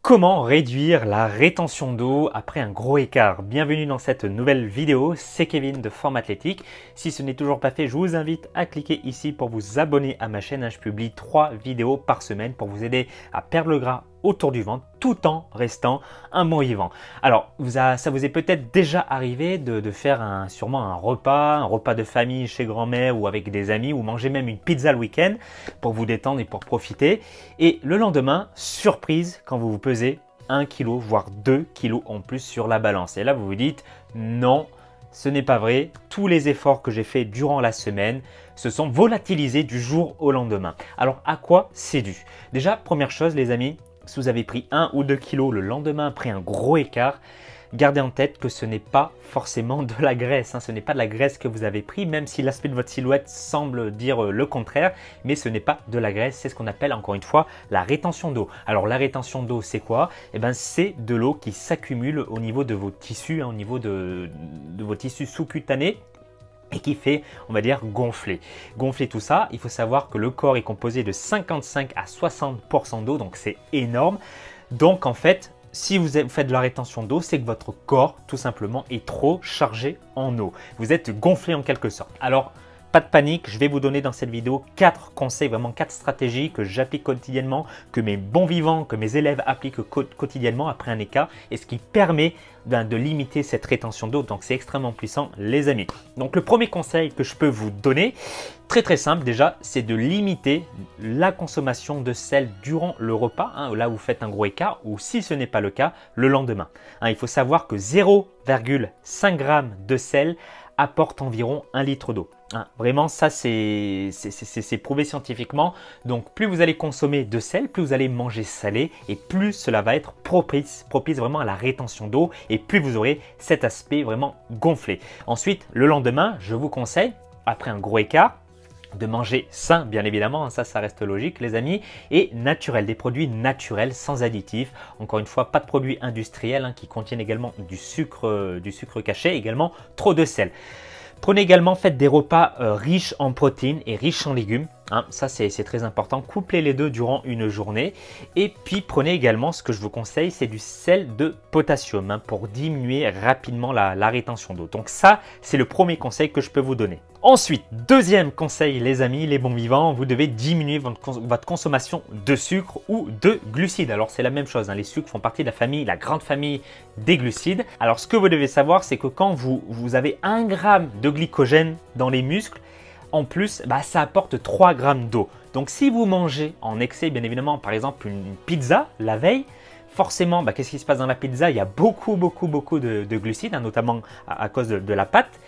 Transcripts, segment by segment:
Comment réduire la rétention d'eau après un gros écart? Bienvenue dans cette nouvelle vidéo, c'est Kevin de Forme Athlétique. Si ce n'est toujours pas fait, je vous invite à cliquer ici pour vous abonner à ma chaîne. Je publie 3 vidéos par semaine pour vous aider à perdre le gras autour du ventre tout en restant un bon vivant. Alors, ça vous est peut-être déjà arrivé de faire sûrement un repas de famille chez grand-mère ou avec des amis, ou manger même une pizza le week-end pour vous détendre et pour profiter. Et le lendemain, surprise, quand vous vous pesez 1 kg, voire 2 kg en plus sur la balance. Et là, vous vous dites non, ce n'est pas vrai. Tous les efforts que j'ai faits durant la semaine se sont volatilisés du jour au lendemain. Alors, à quoi c'est dû? Déjà, première chose, les amis, si vous avez pris 1 ou 2 kilos le lendemain après un gros écart, gardez en tête que ce n'est pas forcément de la graisse. Ce n'est pas de la graisse que vous avez pris, même si l'aspect de votre silhouette semble dire le contraire. Mais ce n'est pas de la graisse, c'est ce qu'on appelle encore une fois la rétention d'eau. Alors la rétention d'eau, c'est quoi? C'est de l'eau qui s'accumule au niveau de vos tissus, au niveau de vos tissus sous-cutanés, et qui fait, on va dire, gonfler. Gonfler tout ça, il faut savoir que le corps est composé de 55 à 60% d'eau, donc c'est énorme. Donc en fait, si vous faites de la rétention d'eau, c'est que votre corps, tout simplement, est trop chargé en eau. Vous êtes gonflé en quelque sorte. Alors, pas de panique, je vais vous donner dans cette vidéo 4 conseils, vraiment 4 stratégies que j'applique quotidiennement, que mes bons vivants, que mes élèves appliquent quotidiennement après un écart, et ce qui permet de limiter cette rétention d'eau. Donc c'est extrêmement puissant, les amis. Donc le premier conseil que je peux vous donner, très simple déjà, c'est de limiter la consommation de sel durant le repas, là où vous faites un gros écart, ou si ce n'est pas le cas, le lendemain. Il faut savoir que 0,5 g de sel apporte environ 1 litre d'eau. Vraiment, ça c'est prouvé scientifiquement. Donc plus vous allez consommer de sel, plus vous allez manger salé, et plus cela va être propice vraiment à la rétention d'eau, et plus vous aurez cet aspect vraiment gonflé. Ensuite, le lendemain, je vous conseille, après un gros écart, de manger sain, bien évidemment, ça reste logique les amis, et naturel, des produits naturels sans additifs. Encore une fois, pas de produits industriels qui contiennent également du sucre caché, également trop de sel. Prenez également, faites des repas riches en protéines et riches en légumes. Ça, c'est très important. Couplez les deux durant une journée. Et puis, prenez également, ce que je vous conseille, c'est du sel de potassium pour diminuer rapidement la rétention d'eau. Donc ça, c'est le premier conseil que je peux vous donner. Ensuite, deuxième conseil, les amis, les bons vivants, vous devez diminuer votre consommation de sucre ou de glucides. Alors, c'est la même chose. Les sucres font partie de la grande famille des glucides. Alors, ce que vous devez savoir, c'est que quand vous avez 1 g de glycogène dans les muscles, en plus, ça apporte 3 g d'eau. Donc, si vous mangez en excès, bien évidemment, par exemple, une pizza la veille, forcément, qu'est-ce qui se passe dans la pizza? Il y a beaucoup de glucides, notamment à cause de la pâte.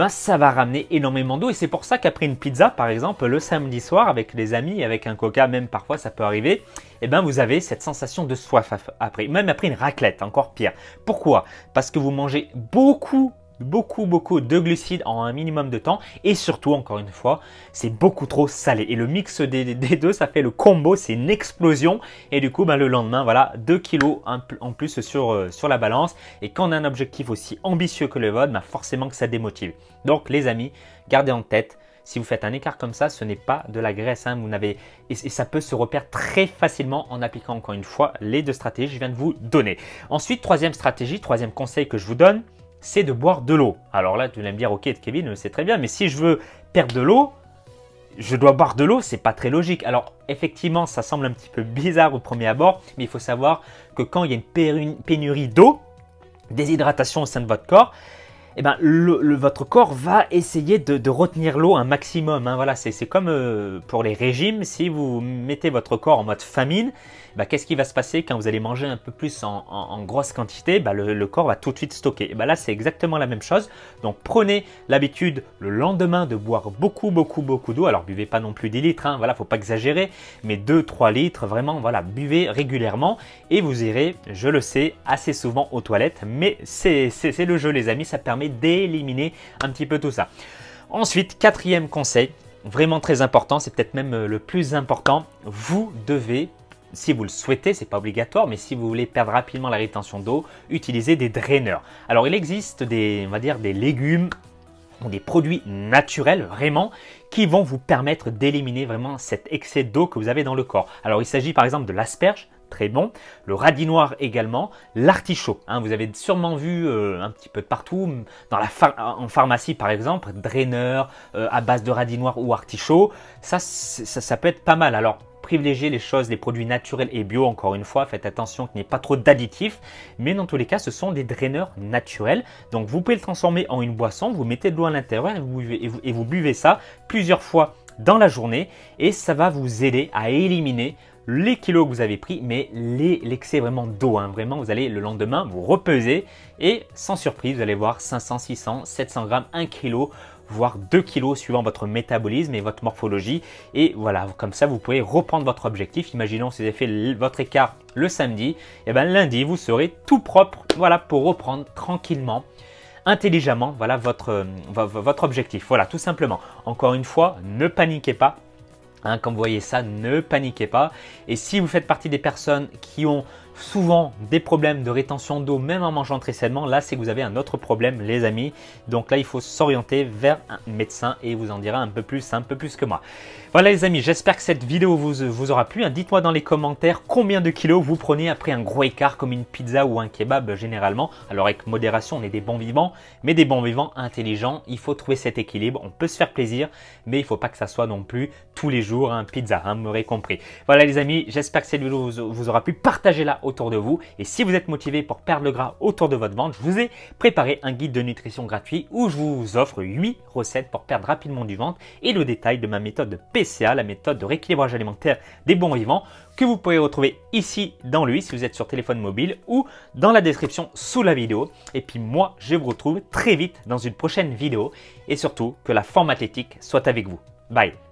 Ça va ramener énormément d'eau, et c'est pour ça qu'après une pizza, par exemple, le samedi soir, avec les amis, avec un coca, même parfois ça peut arriver, vous avez cette sensation de soif après, même après une raclette, encore pire. Pourquoi? Parce que vous mangez beaucoup de glucides en un minimum de temps, et surtout, encore une fois, c'est beaucoup trop salé. Et le mix des deux, ça fait le combo, c'est une explosion. Et du coup, le lendemain, voilà, 2 kilos en plus sur la balance. Et quand on a un objectif aussi ambitieux que le vôtre, forcément que ça démotive. Donc, les amis, gardez en tête, si vous faites un écart comme ça, ce n'est pas de la graisse. Et ça peut se repérer très facilement en appliquant encore une fois les 2 stratégies que je viens de vous donner. Ensuite, troisième stratégie, troisième conseil que je vous donne, c'est de boire de l'eau. Alors là, tu vas me dire, ok Kevin, c'est très bien, mais si je veux perdre de l'eau, je dois boire de l'eau, c'est pas très logique. Alors effectivement, ça semble un petit peu bizarre au premier abord, mais il faut savoir que quand il y a une pénurie d'eau, déshydratation au sein de votre corps, votre corps va essayer de retenir l'eau un maximum. Voilà, c'est comme pour les régimes, si vous mettez votre corps en mode famine, qu'est-ce qui va se passer quand vous allez manger un peu plus en grosse quantité? Le corps va tout de suite stocker. Là, c'est exactement la même chose. Donc, prenez l'habitude le lendemain de boire beaucoup d'eau. Alors, buvez pas non plus 10 litres, voilà, faut pas exagérer, mais 2-3 litres, vraiment, voilà, buvez régulièrement, et vous irez, je le sais, assez souvent aux toilettes, mais c'est le jeu, les amis, ça permet d'éliminer un petit peu tout ça. Ensuite, quatrième conseil, vraiment très important, c'est peut-être même le plus important, vous devez, si vous le souhaitez, c'est pas obligatoire, mais si vous voulez perdre rapidement la rétention d'eau, utilisez des draineurs. Alors il existe on va dire des légumes ou des produits naturels vraiment qui vont vous permettre d'éliminer vraiment cet excès d'eau que vous avez dans le corps. Alors il s'agit par exemple de l'asperge, très bon. Le radis noir également. L'artichaut, hein, vous avez sûrement vu un petit peu de partout, en pharmacie par exemple, draineur à base de radis noir ou artichaut. Ça peut être pas mal. Alors, privilégiez les choses, les produits naturels et bio, encore une fois, faites attention qu'il n'y ait pas trop d'additifs, mais dans tous les cas, ce sont des draineurs naturels. Donc, vous pouvez le transformer en une boisson, vous mettez de l'eau à l'intérieur et vous buvez ça plusieurs fois dans la journée et ça va vous aider à éliminer les kilos que vous avez pris, mais l'excès vraiment d'eau. Hein. Vraiment, vous allez le lendemain vous repeser et sans surprise, vous allez voir 500, 600, 700 grammes, 1 kg, voire 2 kg suivant votre métabolisme et votre morphologie. Et voilà, comme ça, vous pouvez reprendre votre objectif. Imaginons si vous avez fait votre écart le samedi, et bien lundi, vous serez tout propre, voilà, pour reprendre tranquillement, intelligemment, voilà, votre objectif. Voilà, tout simplement. Encore une fois, ne paniquez pas. Hein, comme vous voyez ça, ne paniquez pas. Et si vous faites partie des personnes qui ont souvent des problèmes de rétention d'eau, même en mangeant très sainement, là c'est que vous avez un autre problème les amis. Donc là il faut s'orienter vers un médecin et il vous en dira un peu plus que moi. Voilà les amis, j'espère que cette vidéo vous aura plu. Hein. Dites-moi dans les commentaires combien de kilos vous prenez après un gros écart comme une pizza ou un kebab généralement. Alors avec modération, on est des bons vivants, mais des bons vivants intelligents. Il faut trouver cet équilibre, on peut se faire plaisir, mais il ne faut pas que ça soit non plus tous les jours un pizza, hein, vous m'aurez compris. Voilà les amis, j'espère que cette vidéo vous aura plu. Partagez-la autour de vous et si vous êtes motivé pour perdre le gras autour de votre ventre, je vous ai préparé un guide de nutrition gratuit où je vous offre 8 recettes pour perdre rapidement du ventre et le détail de ma méthode de PCA, la méthode de rééquilibrage alimentaire des bons vivants que vous pouvez retrouver ici dans le i si vous êtes sur téléphone mobile ou dans la description sous la vidéo. Et puis moi, je vous retrouve très vite dans une prochaine vidéo et surtout que la forme athlétique soit avec vous. Bye!